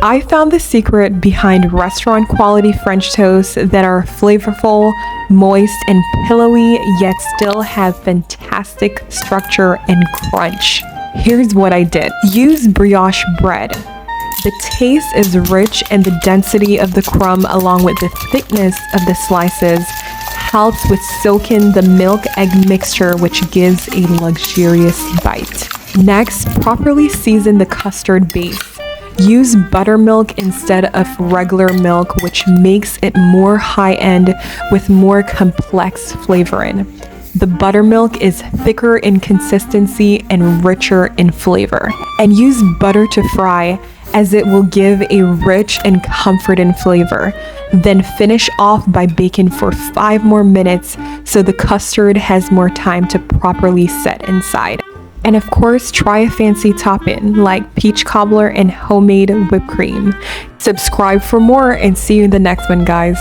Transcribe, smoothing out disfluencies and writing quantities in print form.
I found the secret behind restaurant quality French toasts that are flavorful, moist, and pillowy, yet still have fantastic structure and crunch. Here's what I did. Use brioche bread. The taste is rich, and the density of the crumb along with the thickness of the slices helps with soaking the milk egg mixture, which gives a luxurious bite. Next, properly season the custard base. Use buttermilk instead of regular milk, which makes it more high-end with more complex flavoring. The buttermilk is thicker in consistency and richer in flavor. And use butter to fry, as it will give a rich and comforting flavor. Then finish off by baking for 5 more minutes so the custard has more time to properly set inside. And of course, try a fancy topping like peach cobbler and homemade whipped cream. Subscribe for more and see you in the next one, guys.